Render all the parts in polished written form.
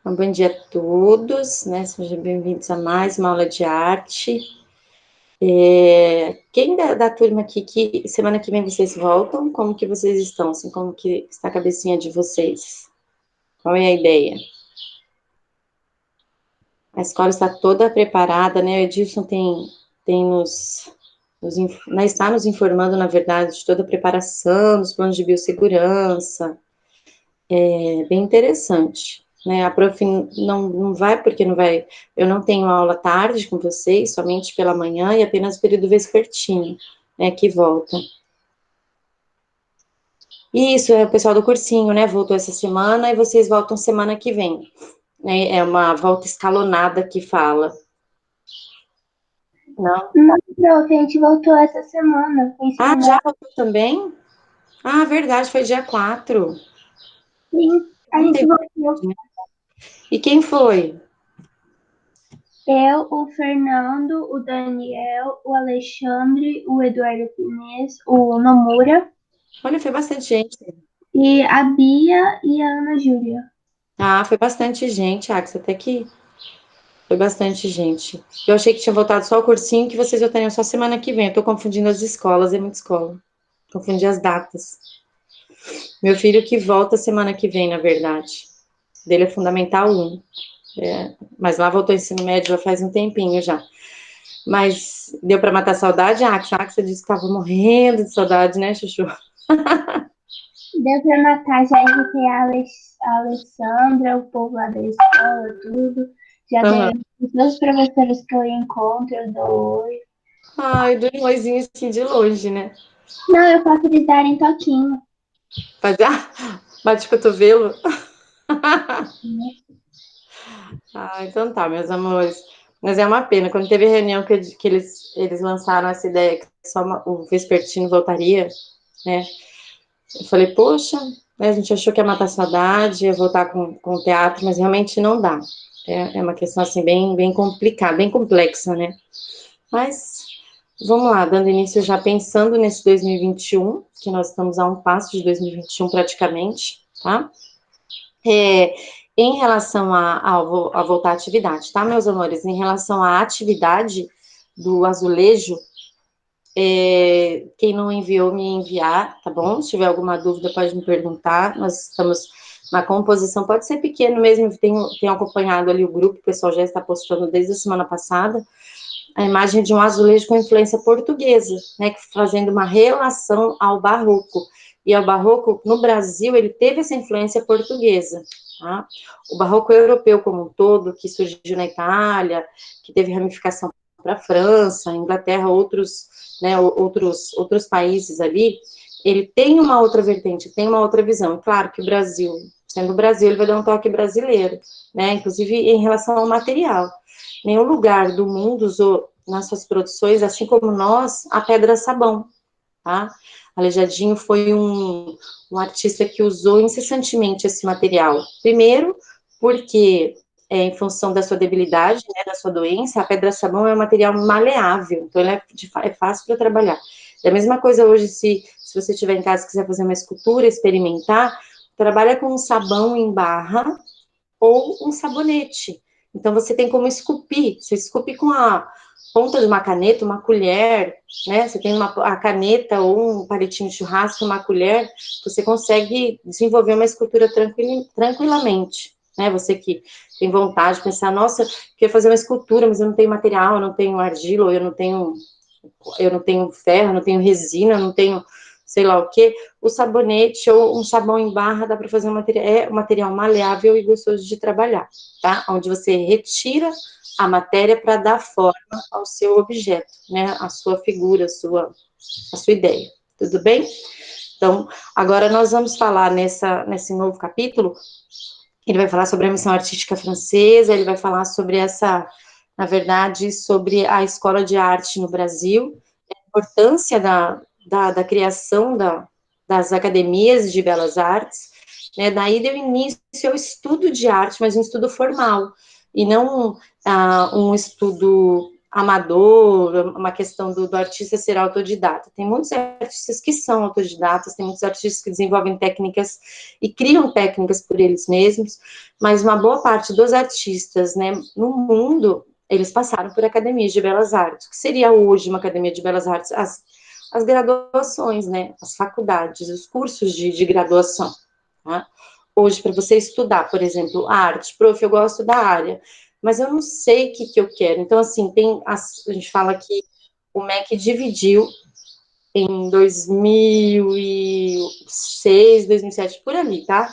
Bom dia a todos, né? Sejam bem-vindos a mais uma aula de arte. Quem da turma aqui, que semana que vem vocês voltam? Como que vocês estão? Assim, como que está a cabecinha de vocês? Qual é a ideia? A escola está toda preparada, né? O Edilson tem está nos informando, na verdade, de toda a preparação, dos planos de biossegurança. É bem interessante, né? A prof não vai, porque não vai. Eu não tenho aula tarde com vocês, somente pela manhã e apenas período vespertino, né? Que volta. Isso, é o pessoal do cursinho, né? Voltou essa semana e vocês voltam semana que vem, né? É uma volta escalonada que fala. Não? Não, prof, a gente voltou essa semana. O Ah, ensino já médio, voltou também? Ah, verdade, foi dia 4. sim, a Ontem. gente voltou. E quem foi? Eu, o Fernando, o Daniel, o Alexandre, o Eduardo Pines, o Nomura Olha, foi bastante gente. e a Bia e a Ana Júlia. Ah, foi bastante gente, Axel, até que foi bastante gente. Eu achei que tinha voltado só o cursinho, que vocês voltariam só semana que vem. Eu tô confundindo as escolas, é muita escola. Confundi as datas. Meu filho que volta semana que vem, na verdade. Dele é Fundamental 1. Mas lá voltou ao ensino médio já faz um tempinho já. Mas deu para matar a saudade, Axel? Axel disse que tava morrendo de saudade, né, Chuchu? Deu pra matar, já invitei a Alessandra, o povo lá da escola, tudo. Já Aham. dei todos os professores que eu encontro, eu dou oi. Ai, do limõezinho assim de longe, né? Não, eu faço eles darem toquinho. Fazer, bate cotovelo. Ah, então tá, meus amores. Mas é uma pena. Quando teve reunião que eles lançaram essa ideia que só o Vespertino voltaria, né? Eu falei, poxa, né, a gente achou que ia matar a saudade, ia voltar com o teatro, mas realmente não dá. É uma questão assim bem complicada, bem complexa, né? Mas vamos lá, dando início já pensando nesse 2021, que nós estamos a um passo de 2021 praticamente, tá? É, em relação a voltar à atividade, tá, meus amores? Em relação à atividade do azulejo, quem não enviou, me enviar, tá bom? Se tiver alguma dúvida, pode me perguntar. Nós estamos na composição, pode ser pequeno mesmo, tenho acompanhado ali o grupo, o pessoal já está postando desde a semana passada, a imagem de um azulejo com influência portuguesa, né, fazendo uma relação ao barroco. E ao barroco, no Brasil, ele teve essa influência portuguesa, tá? O barroco europeu como um todo, que surgiu na Itália, que teve ramificação para a França, Inglaterra, outros países ali, ele tem uma outra vertente, tem uma outra visão. Claro que o Brasil, sendo o Brasil, ele vai dar um toque brasileiro, né? Inclusive em relação ao material. Nenhum lugar do mundo usou nas suas produções, assim como nós, a pedra-sabão, tá? Aleijadinho foi um artista que usou incessantemente esse material. Primeiro, porque em função da sua debilidade, né, da sua doença, a pedra-sabão é um material maleável, então ele é fácil para trabalhar. É a mesma coisa hoje, se você estiver em casa e quiser fazer uma escultura, experimentar, trabalha com um sabão em barra ou um sabonete. Então, você tem como esculpir. Você esculpe com a ponta de uma caneta, uma colher, né? Você tem a caneta ou um palitinho de churrasco, uma colher, você consegue desenvolver uma escultura tranquilamente. Né? Você que tem vontade de pensar, nossa, queria fazer uma escultura, mas eu não tenho material, eu não tenho argila, eu não tenho ferro, eu não tenho resina, eu não tenho sei lá o que, o sabonete ou um sabão em barra dá para fazer um material maleável e gostoso de trabalhar, tá? Onde você retira a matéria para dar forma ao seu objeto, né? A sua figura, a sua ideia. Tudo bem? Então, agora nós vamos falar nesse novo capítulo. Ele vai falar sobre a missão artística francesa, ele vai falar sobre na verdade, sobre a escola de arte no Brasil, a importância da criação das academias de belas artes, né? Daí deu início ao estudo de arte, mas um estudo formal, e não um estudo amador, uma questão do artista ser autodidata. Tem muitos artistas que são autodidatas, tem muitos artistas que desenvolvem técnicas e criam técnicas por eles mesmos, mas uma boa parte dos artistas, né, no mundo, eles passaram por academias de belas artes. O que seria hoje uma academia de belas artes? As graduações, né, as faculdades, os cursos de graduação, tá? Hoje, para você estudar, por exemplo, arte, prof, eu gosto da área, mas eu não sei o que eu quero. Então, assim, a gente fala que o MEC dividiu em 2006, 2007, por ali, tá?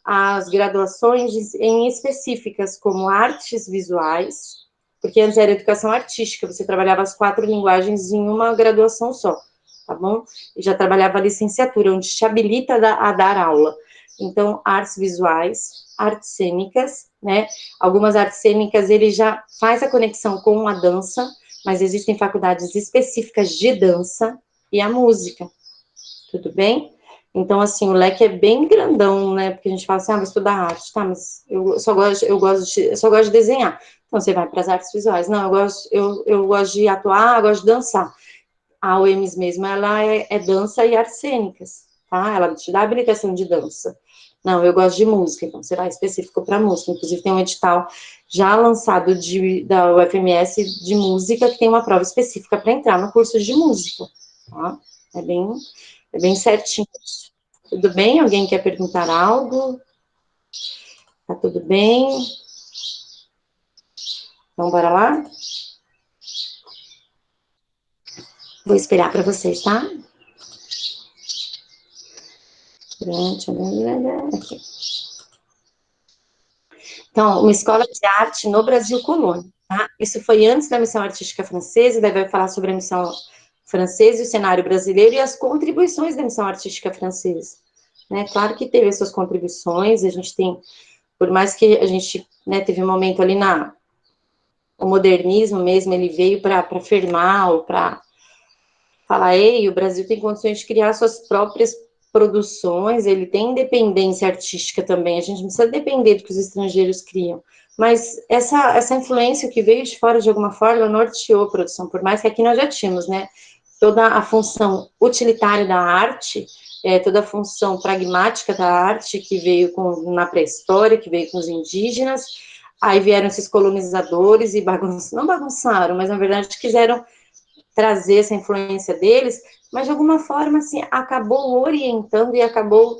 As graduações em específicas, como artes visuais, porque antes era educação artística, você trabalhava as 4 linguagens em uma graduação só, tá bom? E já trabalhava a licenciatura, onde te habilita a dar aula. Então, artes visuais, artes cênicas, né? Algumas artes cênicas, ele já faz a conexão com a dança, mas existem faculdades específicas de dança e a música, tudo bem? Então, assim, o leque é bem grandão, né? Porque a gente fala assim, vou estudar arte, tá? Mas eu só gosto de desenhar. Então, você vai para as artes visuais. Não, eu gosto de atuar, eu gosto de dançar. A UEMS mesmo, ela é dança e artes cênicas, tá? Ela te dá habilitação de dança. Não, eu gosto de música, então você vai específico para música. Inclusive, tem um edital já lançado da UFMS de música, que tem uma prova específica para entrar no curso de música, tá? É bem certinho. Tudo bem? Alguém quer perguntar algo? Tá tudo bem? Então, bora lá? Vou esperar para vocês, tá? Aqui. Então, uma escola de arte no Brasil colônia, tá? Isso foi antes da missão artística francesa, daí vai falar sobre a missão francesa e o cenário brasileiro e as contribuições da missão artística francesa, né? Claro que teve as suas contribuições, a gente tem, por mais que a gente, né, teve um momento ali o modernismo mesmo, ele veio para afirmar ou para falar, ei, o Brasil tem condições de criar suas próprias produções, ele tem independência artística também, a gente não precisa depender do que os estrangeiros criam, mas essa influência que veio de fora, de alguma forma, norteou a produção, por mais que aqui nós já tínhamos, né, toda a função utilitária da arte, toda a função pragmática da arte, que veio na pré-história, que veio com os indígenas, aí vieram esses colonizadores e não bagunçaram, mas na verdade quiseram trazer essa influência deles, mas de alguma forma, assim, acabou orientando e acabou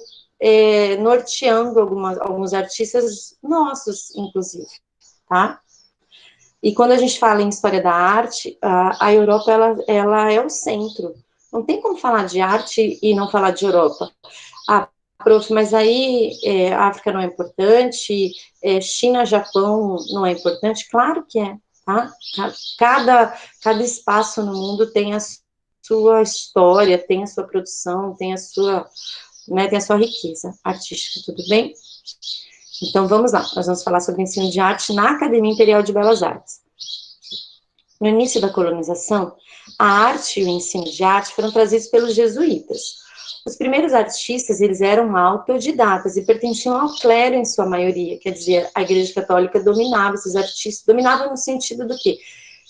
norteando alguns artistas nossos, inclusive, tá? E quando a gente fala em história da arte, a Europa, ela é o centro. Não tem como falar de arte e não falar de Europa. Ah, prof, mas aí a África não é importante, China, Japão não é importante? Claro que é, tá? Cada espaço no mundo tem a sua história, tem a sua produção, tem a sua, né, tem a sua riqueza artística, tudo bem? Então, vamos lá, nós vamos falar sobre o ensino de arte na Academia Imperial de Belas Artes. No início da colonização, a arte e o ensino de arte foram trazidos pelos jesuítas. Os primeiros artistas, eles eram autodidatas e pertenciam ao clero em sua maioria, quer dizer, a Igreja Católica dominava esses artistas, dominava no sentido do quê?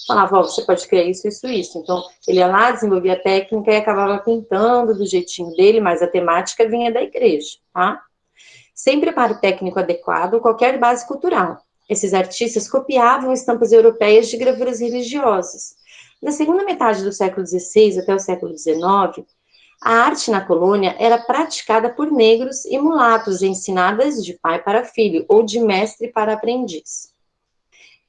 Falava, você pode criar isso, isso, isso. Então, ele ia lá, desenvolvia a técnica e acabava pintando do jeitinho dele, mas a temática vinha da igreja, tá? Sem preparo técnico adequado, qualquer base cultural. Esses artistas copiavam estampas europeias de gravuras religiosas. Na segunda metade do século XVI até o século XIX, a arte na colônia era praticada por negros e mulatos, ensinadas de pai para filho, ou de mestre para aprendiz.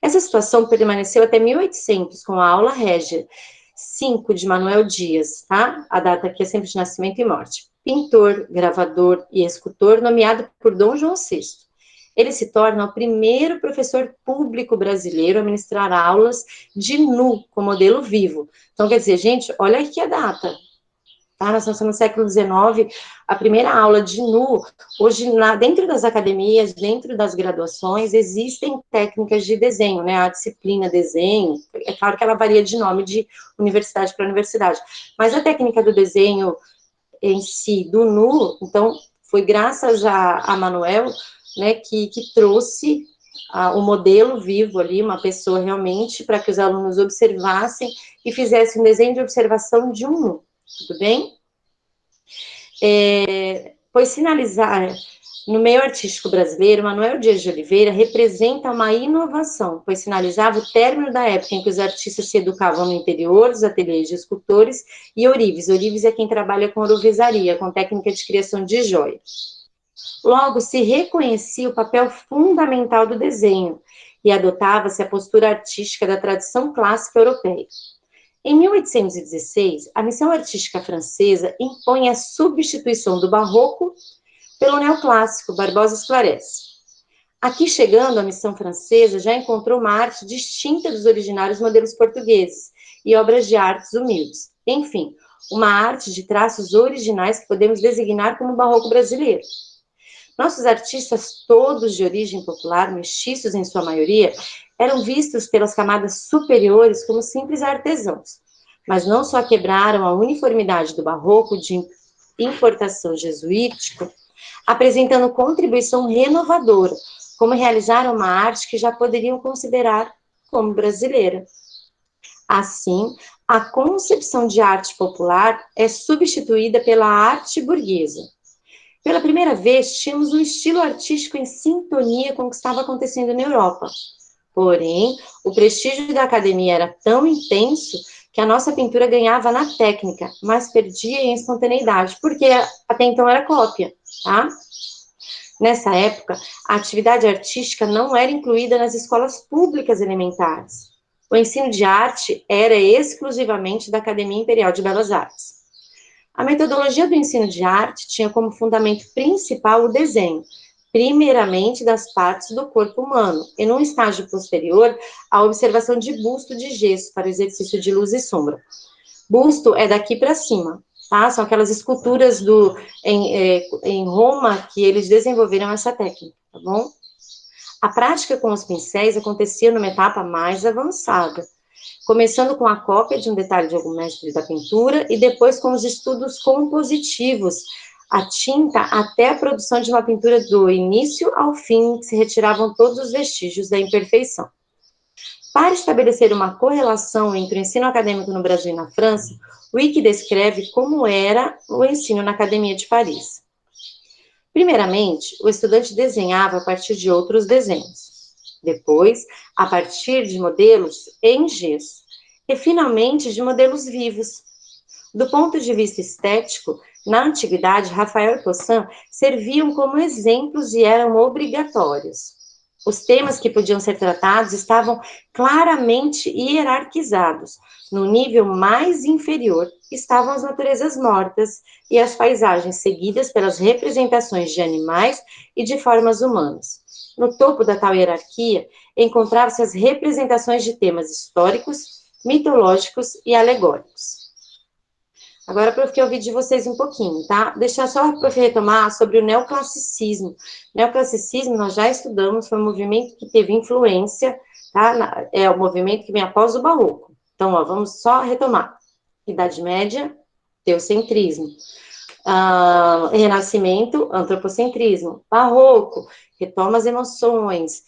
Essa situação permaneceu até 1800, com a aula régia 5 de Manuel Dias, tá? A data aqui é sempre de nascimento e morte. Pintor, gravador e escultor, nomeado por Dom João VI. Ele se torna o primeiro professor público brasileiro a ministrar aulas de nu, com modelo vivo. Então, quer dizer, gente, olha aqui a data. Tá? Nós estamos no século XIX, a primeira aula de nu, hoje, dentro das academias, dentro das graduações, existem técnicas de desenho, né, a disciplina desenho, é claro que ela varia de nome de universidade para universidade, mas a técnica do desenho em si, do nu, então, foi graças a Manuel, né, que trouxe o modelo vivo ali, uma pessoa realmente, para que os alunos observassem e fizessem um desenho de observação de um nu, tudo bem? Pois sinalizar no meio artístico brasileiro, Manuel Dias de Oliveira representa uma inovação, pois sinalizava o término da época em que os artistas se educavam no interior dos ateliês de escultores e ourives. Ourives é quem trabalha com ourivesaria, com técnica de criação de joias. Logo, se reconhecia o papel fundamental do desenho e adotava-se a postura artística da tradição clássica europeia. Em 1816, a missão artística francesa impõe a substituição do barroco pelo neoclássico, Barbosa esclarece. Aqui chegando, a missão francesa já encontrou uma arte distinta dos originários modelos portugueses e obras de artes humildes. Enfim, uma arte de traços originais que podemos designar como barroco brasileiro. Nossos artistas, todos de origem popular, mestiços em sua maioria, eram vistos pelas camadas superiores como simples artesãos, mas não só quebraram a uniformidade do barroco de importação jesuítico, apresentando contribuição renovadora, como realizaram uma arte que já poderiam considerar como brasileira. Assim, a concepção de arte popular é substituída pela arte burguesa. Pela primeira vez, tínhamos um estilo artístico em sintonia com o que estava acontecendo na Europa. Porém, o prestígio da academia era tão intenso que a nossa pintura ganhava na técnica, mas perdia em espontaneidade, porque até então era cópia, tá? Nessa época, a atividade artística não era incluída nas escolas públicas elementares. O ensino de arte era exclusivamente da Academia Imperial de Belas Artes. A metodologia do ensino de arte tinha como fundamento principal o desenho, primeiramente das partes do corpo humano, e num estágio posterior, a observação de busto de gesso para o exercício de luz e sombra. Busto é daqui para cima, tá? São aquelas esculturas em Roma que eles desenvolveram essa técnica, tá bom? A prática com os pincéis acontecia numa etapa mais avançada, começando com a cópia de um detalhe de algum mestre da pintura e depois com os estudos compositivos, a tinta até a produção de uma pintura do início ao fim, que se retiravam todos os vestígios da imperfeição. Para estabelecer uma correlação entre o ensino acadêmico no Brasil e na França, Wicke descreve como era o ensino na Academia de Paris. Primeiramente, o estudante desenhava a partir de outros desenhos. Depois, a partir de modelos em gesso. E, finalmente, de modelos vivos. Do ponto de vista estético, na antiguidade, Rafael e Poussin serviam como exemplos e eram obrigatórios. Os temas que podiam ser tratados estavam claramente hierarquizados. No nível mais inferior estavam as naturezas mortas e as paisagens, seguidas pelas representações de animais e de formas humanas. No topo da tal hierarquia, encontravam-se as representações de temas históricos, mitológicos e alegóricos. Agora, para que eu ouvi de vocês um pouquinho, tá? Deixa só para retomar sobre o neoclassicismo. Neoclassicismo, nós já estudamos, foi um movimento que teve influência, tá? É o movimento que vem após o barroco. Então, ó, vamos só retomar. Idade Média, teocentrismo. Renascimento, antropocentrismo. Barroco, retoma as emoções,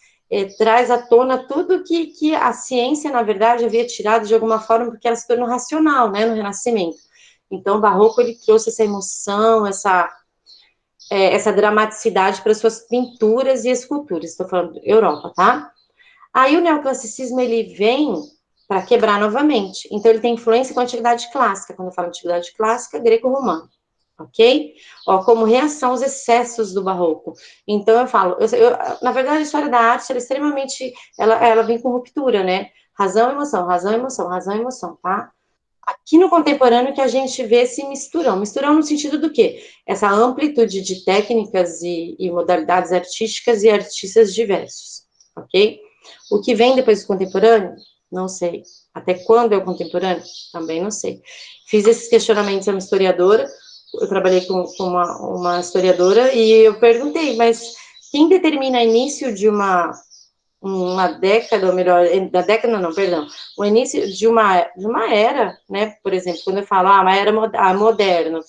traz à tona tudo que a ciência, na verdade, havia tirado de alguma forma, porque ela se tornou racional, né, no Renascimento. Então, o Barroco, ele trouxe essa emoção, essa dramaticidade para suas pinturas e esculturas. Estou falando Europa, tá? Aí, o neoclassicismo, ele vem para quebrar novamente. Então, ele tem influência com a Antiguidade Clássica. Quando eu falo Antiguidade Clássica, greco-romana. Ok? Ó, como reação aos excessos do Barroco. Então, eu falo, na verdade, a história da arte, ela é extremamente, ela vem com ruptura, né? Razão, emoção, razão, emoção, razão, emoção, tá? Aqui no contemporâneo que a gente vê esse misturão. Misturão no sentido do quê? Essa amplitude de técnicas e modalidades artísticas e artistas diversos, ok? O que vem depois do contemporâneo? Não sei. Até quando é o contemporâneo? Também não sei. Fiz esses questionamentos a uma historiadora, eu trabalhei com uma historiadora e eu perguntei, mas quem determina o início de uma década, ou melhor, da década não, perdão, o início de uma era, né, por exemplo, quando eu falo, uma era moderna,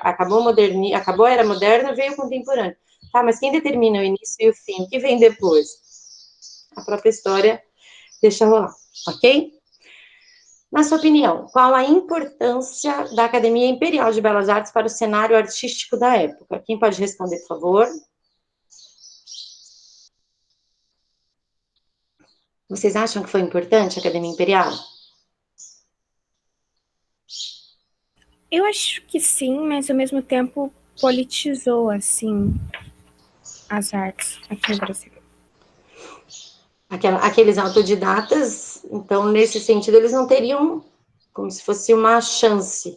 acabou a era moderna, veio o contemporâneo, tá, mas quem determina o início e o fim, o que vem depois? a própria história deixa rolar, ok? Na sua opinião, qual a importância da Academia Imperial de Belas Artes para o cenário artístico da época? Quem pode responder, por favor? Vocês acham que foi importante a Academia Imperial? Eu acho que sim, mas ao mesmo tempo politizou, assim, as artes aqui no Brasil. Aqueles autodidatas, então, nesse sentido, eles não teriam como se fosse uma chance,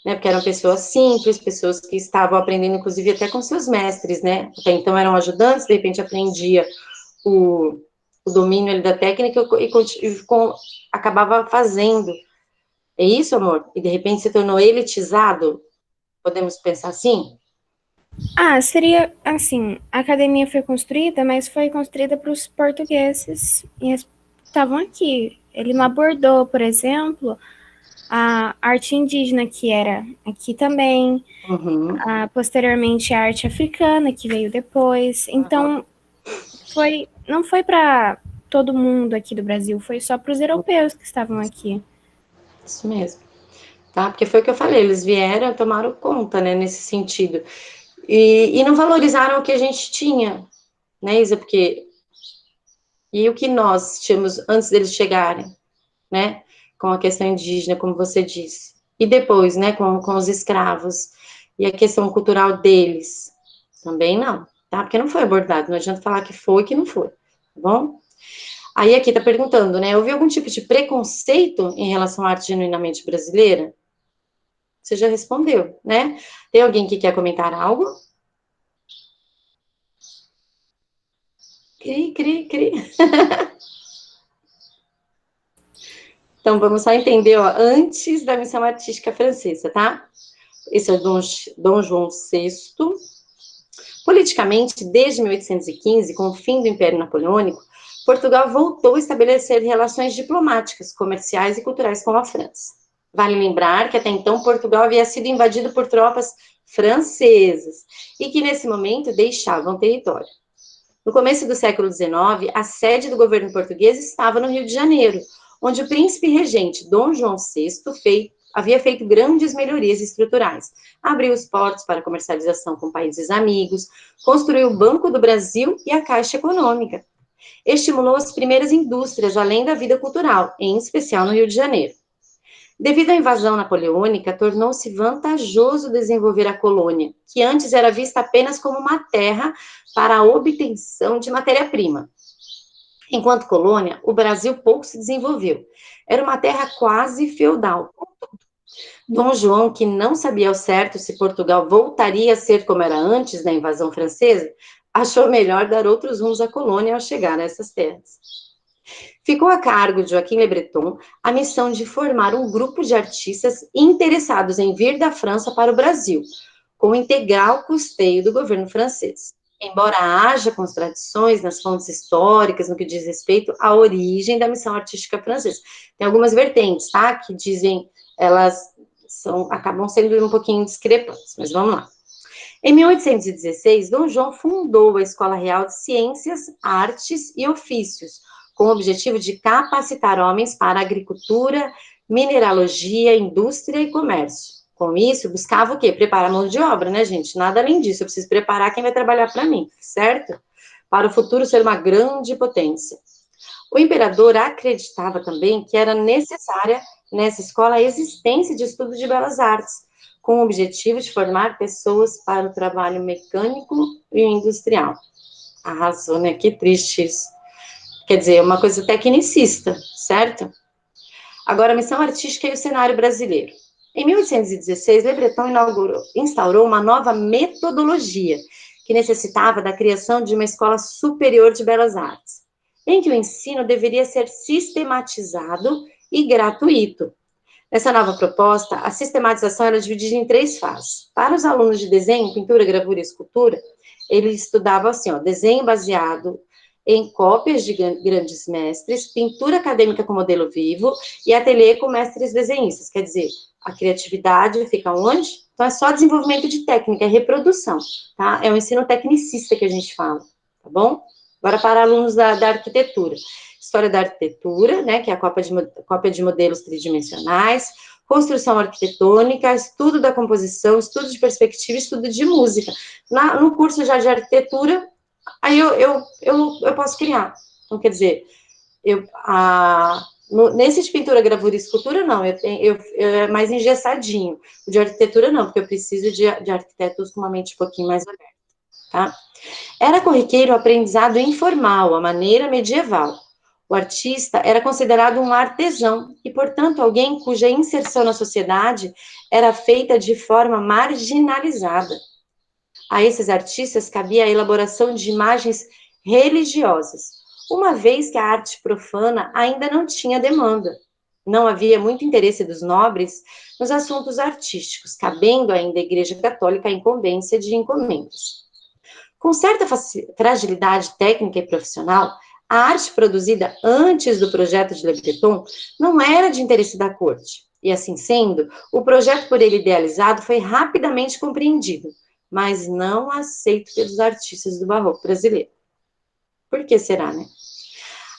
né? Porque eram pessoas simples, pessoas que estavam aprendendo, inclusive, até com seus mestres, né? Até então eram ajudantes, de repente aprendia o domínio ali da técnica e acabava fazendo. É isso, amor? E de repente se tornou elitizado? Podemos pensar assim? Seria assim, a academia foi construída, mas foi construída para os portugueses e eles estavam aqui. Ele não abordou, por exemplo, a arte indígena, que era aqui também, posteriormente a arte africana, que veio depois. Então, não foi para todo mundo aqui do Brasil, foi só para os europeus que estavam aqui. Isso mesmo. Tá? Porque foi o que eu falei, eles vieram, tomaram conta, né, nesse sentido. E não valorizaram o que a gente tinha, né, Isa? Porque e o que nós tínhamos antes deles chegarem, né? Com a questão indígena, como você disse. E depois, né, com os escravos. E a questão cultural deles. Também não, tá? Porque não foi abordado. Não adianta falar que foi que não foi, tá bom? Aí aqui tá perguntando, né? Houve algum tipo de preconceito em relação à arte genuinamente brasileira? Você já respondeu, né? Tem alguém que quer comentar algo? Cri, cri, cri. Então, vamos só entender, ó, antes da missão artística francesa, tá? Esse é o Dom João VI. Politicamente, desde 1815, com o fim do Império Napoleônico, Portugal voltou a estabelecer relações diplomáticas, comerciais e culturais com a França. Vale lembrar que até então Portugal havia sido invadido por tropas francesas e que nesse momento deixavam o território. No começo do século XIX, a sede do governo português estava no Rio de Janeiro, onde o príncipe regente Dom João VI havia feito grandes melhorias estruturais. Abriu os portos para comercialização com países amigos, construiu o Banco do Brasil e a Caixa Econômica. Estimulou as primeiras indústrias, além da vida cultural, em especial no Rio de Janeiro. Devido à invasão napoleônica, tornou-se vantajoso desenvolver a colônia, que antes era vista apenas como uma terra para a obtenção de matéria-prima. Enquanto colônia, o Brasil pouco se desenvolveu. Era uma terra quase feudal. Dom João, que não sabia ao certo se Portugal voltaria a ser como era antes da invasão francesa, achou melhor dar outros rumos à colônia ao chegar a essas terras. Ficou a cargo de Joaquim Le Breton a missão de formar um grupo de artistas interessados em vir da França para o Brasil, com o integral custeio do governo francês. Embora haja contradições nas fontes históricas no que diz respeito à origem da missão artística francesa. Tem algumas vertentes, tá? Que dizem, acabam sendo um pouquinho discrepantes, mas vamos lá. Em 1816, Dom João fundou a Escola Real de Ciências, Artes e Ofícios, com o objetivo de capacitar homens para a agricultura, mineralogia, indústria e comércio. Com isso, buscava o quê? Preparar a mão de obra, né, gente? Nada além disso, eu preciso preparar quem vai trabalhar para mim, certo? Para o futuro ser uma grande potência. O imperador acreditava também que era necessária nessa escola a existência de estudo de belas artes, com o objetivo de formar pessoas para o trabalho mecânico e industrial. Arrasou, né? Que triste isso. Quer dizer, é uma coisa tecnicista, certo? Agora, a missão artística e o cenário brasileiro. Em 1816, Le Breton instaurou uma nova metodologia que necessitava da criação de uma escola superior de belas artes, em que o ensino deveria ser sistematizado e gratuito. Nessa nova proposta, a sistematização era dividida em 3 fases. Para os alunos de desenho, pintura, gravura e escultura, ele estudava assim, ó, desenho baseado em cópias de grandes mestres, pintura acadêmica com modelo vivo e ateliê com mestres desenhistas. Quer dizer, a criatividade fica onde? Então, é só desenvolvimento de técnica, é reprodução, tá? É um ensino tecnicista que a gente fala, tá bom? Agora, para alunos da arquitetura. História da arquitetura, né, que é a cópia de modelos tridimensionais, construção arquitetônica, estudo da composição, estudo de perspectiva, estudo de música. No curso já de arquitetura, aí eu posso criar. Então, quer dizer, nesse de pintura, gravura e escultura, não, é mais engessadinho. O de arquitetura, não, porque eu preciso de arquitetos com uma mente um pouquinho mais aberta, tá? Era corriqueiro o aprendizado informal, a maneira medieval. O artista era considerado um artesão e, portanto, alguém cuja inserção na sociedade era feita de forma marginalizada. A esses artistas cabia a elaboração de imagens religiosas, uma vez que a arte profana ainda não tinha demanda. Não havia muito interesse dos nobres nos assuntos artísticos, cabendo ainda à Igreja Católica a incumbência de encomendas. Com certa fragilidade técnica e profissional, a arte produzida antes do projeto de Le Breton não era de interesse da corte, e assim sendo, o projeto por ele idealizado foi rapidamente compreendido, mas não aceito pelos artistas do barroco brasileiro. Por que será, né?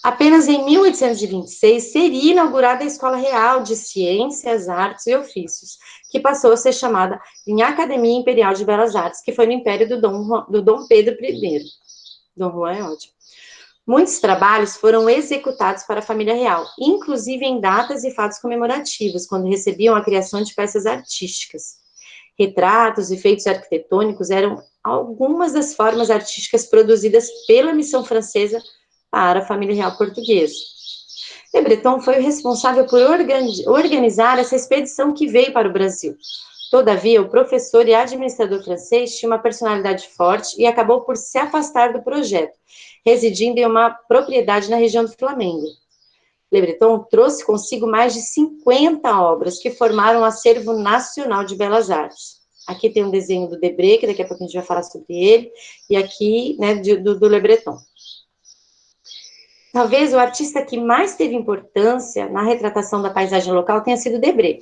Apenas em 1826 seria inaugurada a Escola Real de Ciências, Artes e Ofícios, que passou a ser chamada em Academia Imperial de Belas Artes, que foi no império do Dom Pedro I. Dom Juan é ótimo. Muitos trabalhos foram executados para a família real, inclusive em datas e fatos comemorativos, quando recebiam a criação de peças artísticas. Retratos e feitos arquitetônicos eram algumas das formas artísticas produzidas pela missão francesa para a família real portuguesa. Le Breton foi o responsável por organizar essa expedição que veio para o Brasil. Todavia, o professor e administrador francês tinha uma personalidade forte e acabou por se afastar do projeto, residindo em uma propriedade na região do Flamengo. Le Breton trouxe consigo mais de 50 obras que formaram o acervo nacional de belas artes. Aqui tem um desenho do Debré, que daqui a pouco a gente vai falar sobre ele, e aqui, né, do Le Breton. Talvez o artista que mais teve importância na retratação da paisagem local tenha sido Debré.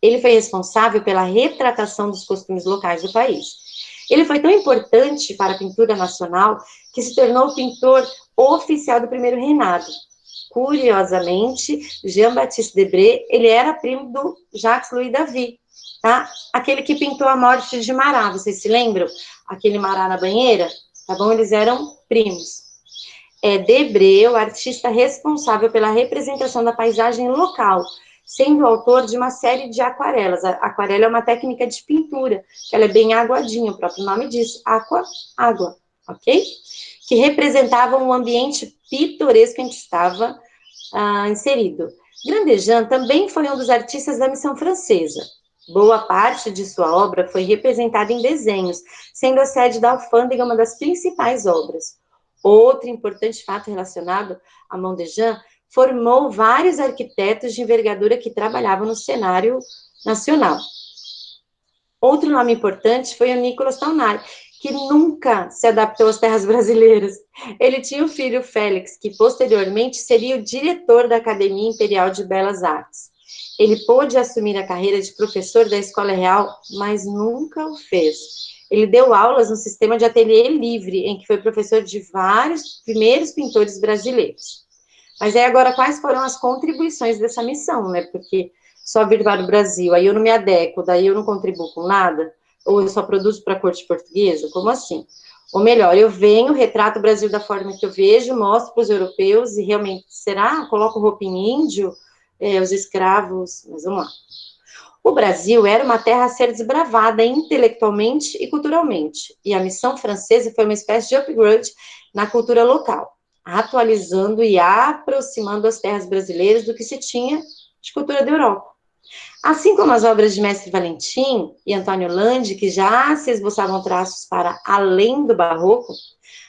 Ele foi responsável pela retratação dos costumes locais do país. Ele foi tão importante para a pintura nacional que se tornou o pintor oficial do primeiro reinado. Curiosamente, Jean-Baptiste Debré, ele era primo do Jacques-Louis David, tá? Aquele que pintou a morte de Marat, vocês se lembram? Aquele Marat na banheira, tá bom? Eles eram primos. É Debré, o artista responsável pela representação da paisagem local, sendo autor de uma série de aquarelas. A aquarela é uma técnica de pintura, que ela é bem aguadinha, o próprio nome diz, água, ok? Que representavam o ambiente pitoresco em que estava inserido. Grandjean também foi um dos artistas da missão francesa. Boa parte de sua obra foi representada em desenhos, sendo a sede da alfândega uma das principais obras. Outro importante fato relacionado a Mondéjean formou vários arquitetos de envergadura que trabalhavam no cenário nacional. Outro nome importante foi o Nicolas Taunay, que nunca se adaptou às terras brasileiras. Ele tinha um filho, Félix, que posteriormente seria o diretor da Academia Imperial de Belas Artes. Ele pôde assumir a carreira de professor da Escola Real, mas nunca o fez. Ele deu aulas no sistema de ateliê livre, em que foi professor de vários primeiros pintores brasileiros. Mas aí agora, quais foram as contribuições dessa missão, né? Porque só vir para o Brasil, aí eu não me adequo, daí eu não contribuo com nada, ou eu só produzo para a corte portuguesa? Como assim? Ou melhor, eu venho, retrato o Brasil da forma que eu vejo, mostro para os europeus, e realmente, será? Coloco roupa em índio, os escravos, mas vamos lá. O Brasil era uma terra a ser desbravada intelectualmente e culturalmente, e a missão francesa foi uma espécie de upgrade na cultura local, atualizando e aproximando as terras brasileiras do que se tinha de cultura da Europa. Assim como as obras de Mestre Valentim e Antônio Landi, que já se esboçavam traços para além do barroco,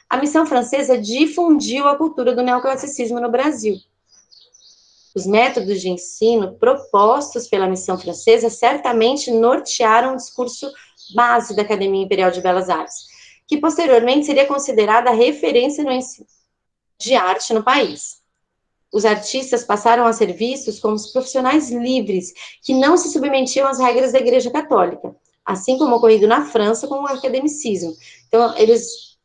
a missão francesa difundiu a cultura do neoclassicismo no Brasil. Os métodos de ensino propostos pela missão francesa certamente nortearam o discurso base da Academia Imperial de Belas Artes, que posteriormente seria considerada a referência no ensino de arte no país. Os artistas passaram a ser vistos como os profissionais livres, que não se submetiam às regras da Igreja Católica, assim como ocorrido na França com o academicismo. Então, eles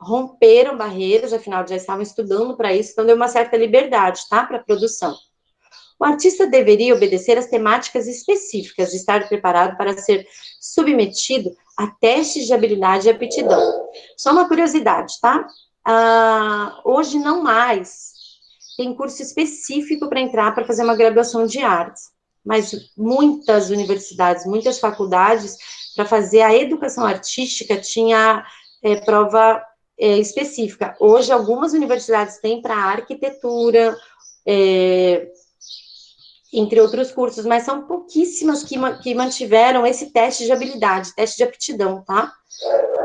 romperam barreiras, afinal já estavam estudando para isso, então deu uma certa liberdade, tá, para a produção. O artista deveria obedecer às temáticas específicas, estar preparado para ser submetido a testes de habilidade e aptidão. Só uma curiosidade, tá? Hoje não mais tem curso específico para entrar para fazer uma graduação de artes, mas muitas universidades, muitas faculdades, para fazer a educação artística, tinha prova específica. Hoje, algumas universidades têm para arquitetura, entre outros cursos, mas são pouquíssimas que mantiveram esse teste de habilidade, teste de aptidão, tá?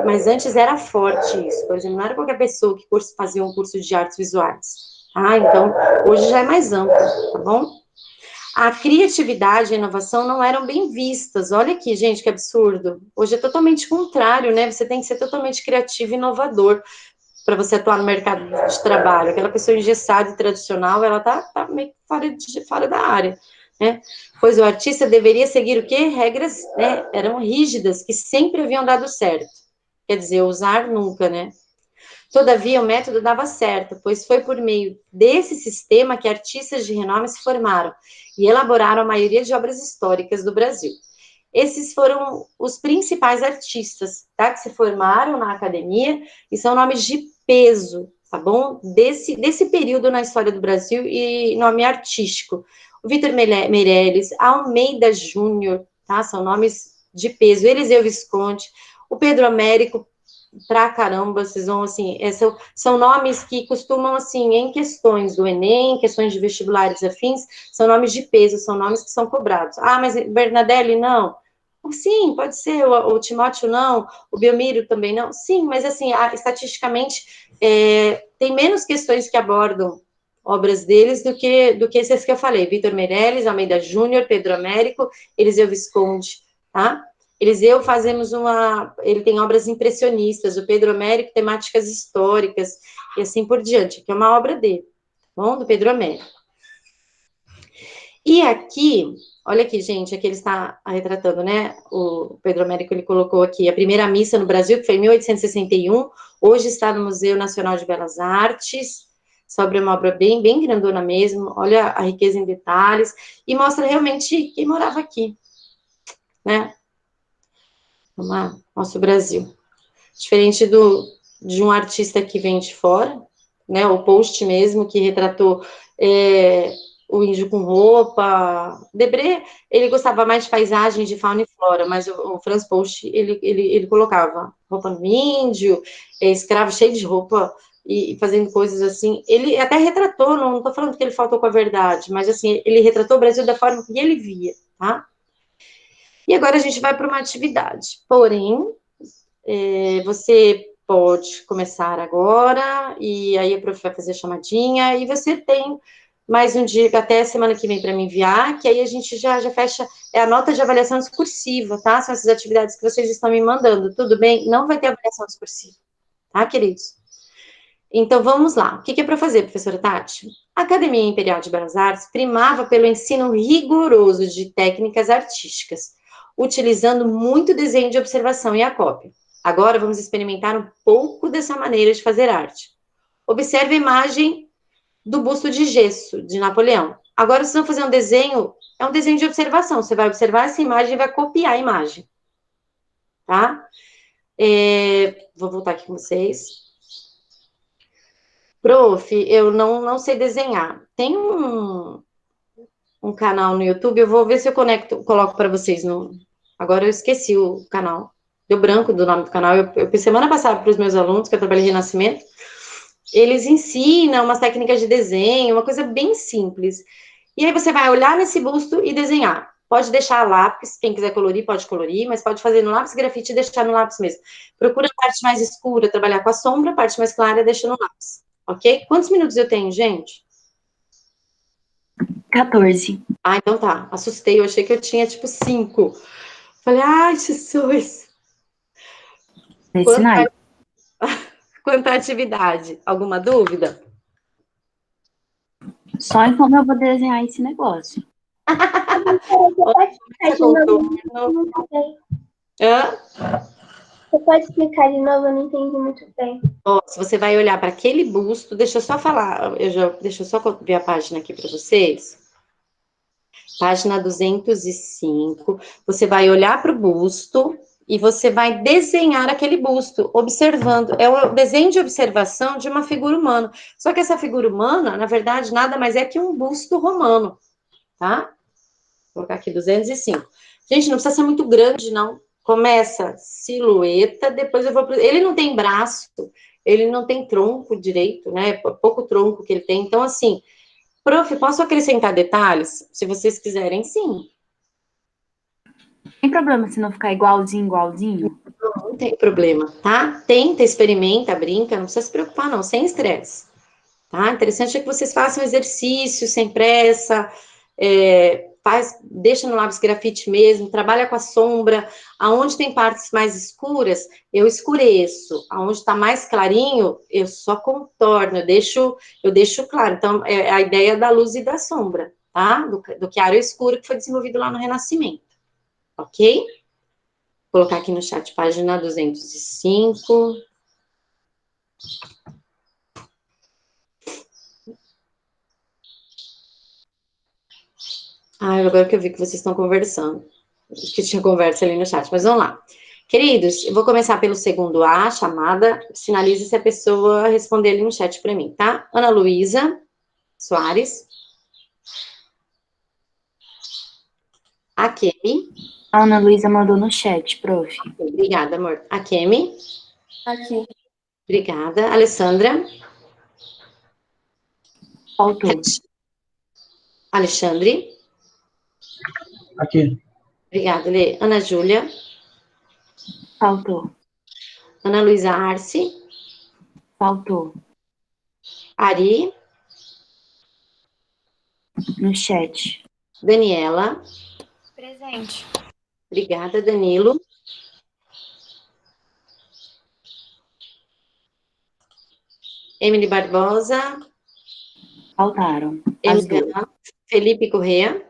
Mas antes era forte isso, por exemplo, não era qualquer pessoa que fazia um curso de artes visuais, tá? Então, hoje já é mais amplo, tá bom? A criatividade e a inovação não eram bem vistas, olha aqui, gente, que absurdo. Hoje é totalmente contrário, né? Você tem que ser totalmente criativo e inovador para você atuar no mercado de trabalho. Aquela pessoa engessada e tradicional, ela tá meio fora da área, né? Pois o artista deveria seguir o quê? Regras, né? Eram rígidas, que sempre haviam dado certo. Quer dizer, usar nunca, né? Todavia, o método dava certo, pois foi por meio desse sistema que artistas de renome se formaram e elaboraram a maioria de obras históricas do Brasil. Esses foram os principais artistas, tá, que se formaram na academia e são nomes de peso, tá bom? Desse período na história do Brasil e nome artístico. O Vitor Meirelles, Almeida Júnior, tá? São nomes de peso. Eliseu Visconti, o Pedro Américo, pra caramba, vocês vão, assim, são nomes que costumam, assim, em questões do Enem, questões de vestibulares afins, são nomes de peso, são nomes que são cobrados. Ah, mas Bernadelli, não. Sim, pode ser, o Timóteo não, o Belmiro também não. Sim, mas, assim, estatisticamente, tem menos questões que abordam obras deles do que esses que eu falei. Vitor Meirelles, Almeida Júnior, Pedro Américo, Eliseu Visconti, tá? Eliseu ele tem obras impressionistas, o Pedro Américo, temáticas históricas, e assim por diante, que é uma obra dele, tá bom? Do Pedro Américo. E aqui, olha aqui, gente, aqui ele está retratando, né? O Pedro Américo, ele colocou aqui a primeira missa no Brasil, que foi em 1861, hoje está no Museu Nacional de Belas Artes, sobre uma obra bem, bem grandona mesmo, olha a riqueza em detalhes, e mostra realmente quem morava aqui, né? Vamos lá, nosso Brasil. Diferente de um artista que vem de fora, né, o Post mesmo, que retratou o índio com roupa. Debré, ele gostava mais de paisagens de fauna e flora, mas o Franz Post, ele colocava roupa no índio, escravo cheio de roupa, e fazendo coisas assim. Ele até retratou, não estou falando que ele faltou com a verdade, mas assim, ele retratou o Brasil da forma que ele via, tá? E agora a gente vai para uma atividade. Porém, você pode começar agora, e aí a prof vai fazer a chamadinha, e você tem mais um dia, até semana que vem, para me enviar, que aí a gente já fecha a nota de avaliação discursiva, tá? São essas atividades que vocês estão me mandando, tudo bem? Não vai ter avaliação discursiva, tá, queridos? Então, vamos lá. O que é para fazer, professora Tati? A Academia Imperial de Belas Artes primava pelo ensino rigoroso de técnicas artísticas, utilizando muito desenho de observação e acópio. Agora vamos experimentar um pouco dessa maneira de fazer arte. Observe a imagem do busto de gesso de Napoleão. Agora vocês vão fazer um desenho, é um desenho de observação. Você vai observar essa imagem e vai copiar a imagem. Tá? Vou voltar aqui com vocês. Prof, eu não sei desenhar. Tem um canal no YouTube, eu vou ver se eu coloco para vocês. Agora eu esqueci o canal. Deu branco do nome do canal. Eu semana passada para os meus alunos, que eu trabalhei em Renascimento, eles ensinam umas técnicas de desenho, uma coisa bem simples. E aí você vai olhar nesse busto e desenhar. Pode deixar lápis, quem quiser colorir, pode colorir, mas pode fazer no lápis grafite e deixar no lápis mesmo. Procura a parte mais escura, trabalhar com a sombra, a parte mais clara, deixa no lápis. Ok? Quantos minutos eu tenho, gente? 14. Ah, então tá. Assustei, eu achei que eu tinha, tipo, 5. Falei, ai, Jesus. Quanta atividade? Alguma dúvida? Só em como eu vou desenhar esse negócio. Hã? Você pode explicar de novo? Eu não entendi muito bem. Ó, se você vai olhar para aquele busto, deixa eu só falar, deixa eu só ver a página aqui para vocês. Página 205. Você vai olhar para o busto e você vai desenhar aquele busto, observando. É o desenho de observação de uma figura humana. Só que essa figura humana, na verdade, nada mais é que um busto romano, tá? Vou colocar aqui 205. Gente, não precisa ser muito grande, não. Começa silhueta, depois eu vou... Ele não tem braço, ele não tem tronco direito, né? Pouco tronco que ele tem. Então, assim, prof, posso acrescentar detalhes? Se vocês quiserem, sim. Tem problema se não ficar igualzinho? Não tem problema, tá? Tenta, experimenta, brinca, não precisa se preocupar, não, sem estresse. Tá? Interessante é que vocês façam exercício sem pressa, deixa no lápis grafite mesmo, trabalha com a sombra. Aonde tem partes mais escuras, eu escureço. Aonde está mais clarinho, eu só contorno, eu deixo claro. Então, é a ideia da luz e da sombra, tá? Do claro e escuro que foi desenvolvido lá no Renascimento. Ok? Vou colocar aqui no chat, página 205. Agora que eu vi que vocês estão conversando, que tinha conversa ali no chat, mas vamos lá. Queridos, eu vou começar pelo segundo A, chamada, sinalize se a pessoa responder ali no chat para mim, tá? Ana Luísa Soares. Akemi. A Ana Luísa mandou no chat, prof. Obrigada, amor. Akemi. Aqui. Obrigada. Alessandra. Faltou. Alexandre. Aqui. Obrigada, Lê. Ana Júlia. Faltou. Ana Luísa Arce. Faltou. Ari. No chat. Daniela. Presente. Obrigada, Danilo. Emily Barbosa. Faltaram. As duas. MVA. Felipe Corrêa.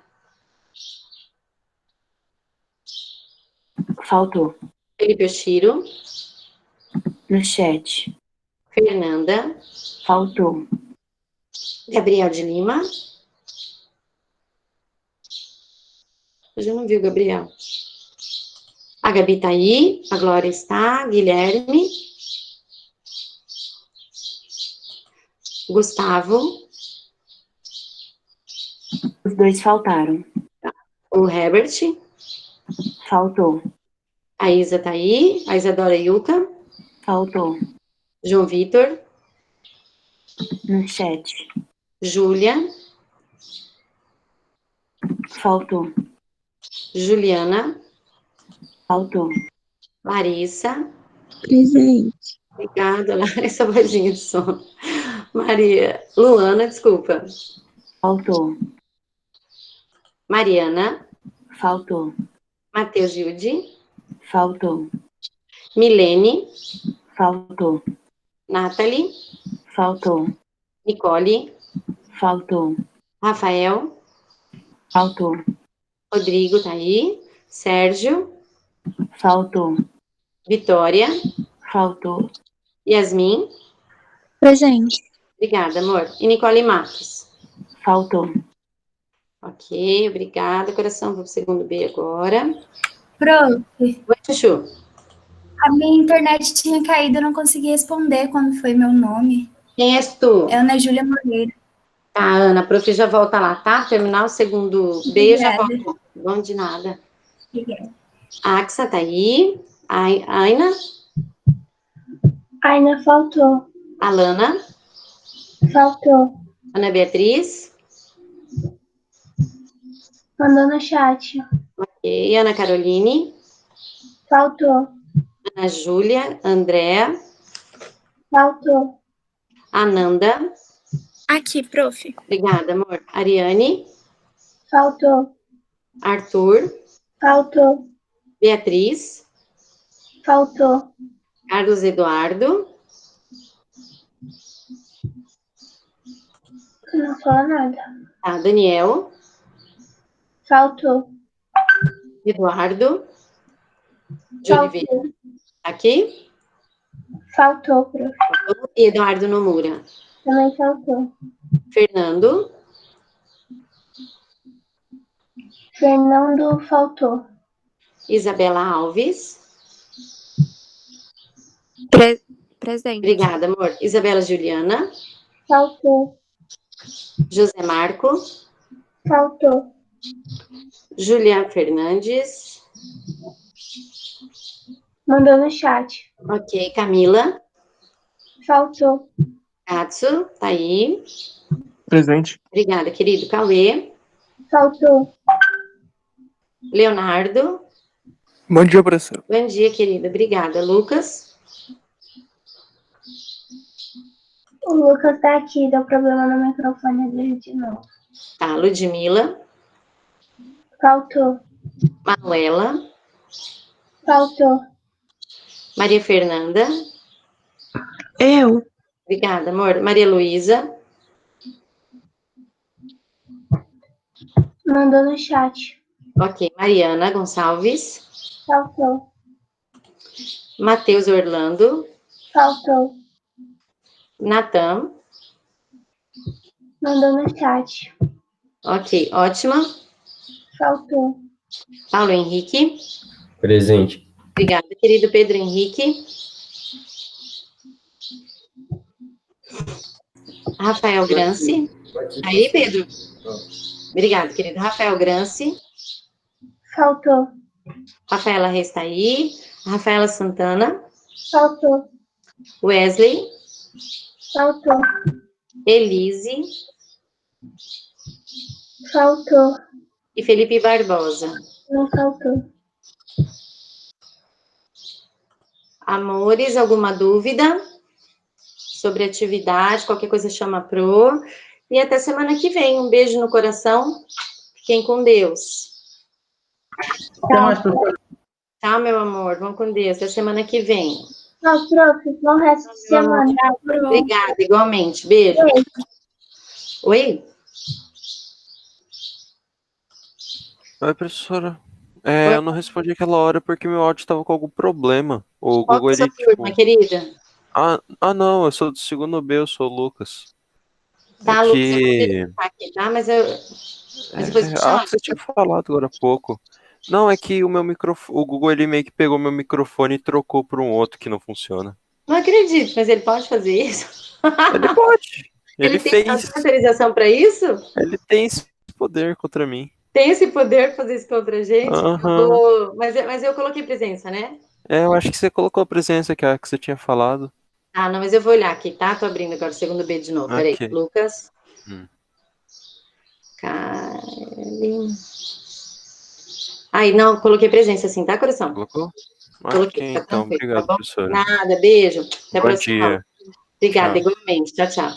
Faltou. Felipe Oshiro. No chat. Fernanda. Faltou. Gabriel de Lima. Hoje eu não vi o Gabriel. A Gabi tá aí. A Glória está. Guilherme. Gustavo. Os dois faltaram. O Herbert. Faltou. A Isa tá aí. A Isadora Yuka. Faltou. João Vitor. No chat. Júlia. Faltou. Juliana. Faltou. Larissa. Presente. Obrigada, Larissa, vozinha de sono. Maria. Luana, desculpa. Faltou. Mariana. Faltou. Matheus Gilde. Faltou. Milene. Faltou. Nathalie. Faltou. Nicole. Faltou. Rafael. Faltou. Rodrigo tá aí. Sérgio. Faltou. Vitória. Faltou. Yasmin. Presente. Obrigada, amor. E Nicole Matos. Faltou. Ok, obrigada, coração. Vou pro segundo B agora. Prof, Oi, Chuchu. a minha internet tinha caído, eu não consegui responder quando foi meu nome. Quem és tu? É Ana Júlia Moreira. Tá, Ana, a prof já volta lá, tá? Terminar o segundo B, eu já Obrigada. volto. Bom de nada. Obrigada. A Axa tá aí. A Aina. Aina faltou. Alana. Faltou. Ana Beatriz. Mandou no chat. Ok, Ana Caroline. Faltou. Ana Júlia. Andréa. Faltou. Ananda. Aqui, prof. Obrigada, amor. Ariane. Faltou. Arthur. Faltou. Beatriz. Faltou. Carlos Eduardo. Não falou nada. Tá, Daniel. Faltou. Eduardo. De Oliveira. Faltou. Aqui? Faltou, prof. E Eduardo Nomura. Também faltou. Fernando? Fernando faltou. Isabela Alves? Presente. Obrigada, amor. Isabela Juliana? Faltou. José Marco? Faltou. Juliana Fernandes? Mandou no chat. Ok. Camila? Faltou. Katsu? Tá aí. Presente. Obrigada, querido. Cauê? Faltou. Leonardo? Bom dia, professor. Bom dia, querida. Obrigada. Lucas? O Lucas tá aqui, deu problema no microfone dele de novo. Tá. Ludmila? Faltou. Manuela? Faltou. Maria Fernanda? Eu. Obrigada, amor. Maria Luísa? Mandou no chat. Ok. Mariana Gonçalves? Faltou. Matheus Orlando? Faltou. Natan? Mandou no chat. Ok. Ótima. Faltou. Paulo Henrique? Presente. Obrigada, querido Pedro Henrique. Rafael Granci. Aí, Pedro. Obrigada, querido. Rafael Granci. Faltou. Rafaela Reis está aí. Rafaela Santana. Faltou. Wesley. Faltou. Elise. Faltou. E Felipe Barbosa. Não faltou. Amores, alguma dúvida sobre atividade? Qualquer coisa chama pro. E até semana que vem. Um beijo no coração. Fiquem com Deus. Até mais, professor. Tá, meu amor? Vão com Deus. Até semana que vem. Tchau, prof. Bom resto de semana. Obrigada, igualmente. Beijo. Oi? Oi, professora. Oi. Eu não respondi aquela hora porque meu áudio estava com algum problema. O Qual que Google, é a sua ele, turma, tipo... querida? Não, eu sou do segundo B, eu sou o Lucas. Tá, É Lucas, eu vou que... verificar aqui, tá? Mas depois eu te chamo. que você tinha falado agora há pouco. Não, é que o meu microfone... O Google, ele meio que pegou meu microfone e trocou por um outro que não funciona. Não acredito, mas ele pode fazer isso? Ele pode. Ele tem fez. autorização para isso? Ele tem esse poder contra mim. Tem esse poder de fazer isso contra a gente? Aham. Mas eu coloquei presença, né? Eu acho que você colocou a presença que você tinha falado. Ah, não, mas eu vou olhar aqui, tá? Tô abrindo agora o segundo B de novo. Peraí, Ok. Lucas. Hum. Karen. Aí, não, coloquei presença sim, tá, coração? Colocou? Coloquei, Ok, tá então. tranquilo, Obrigado, tá bom? professora. Nada, beijo. Até a Bom próxima aula. dia. Obrigada, Tchau. igualmente. Tchau, tchau.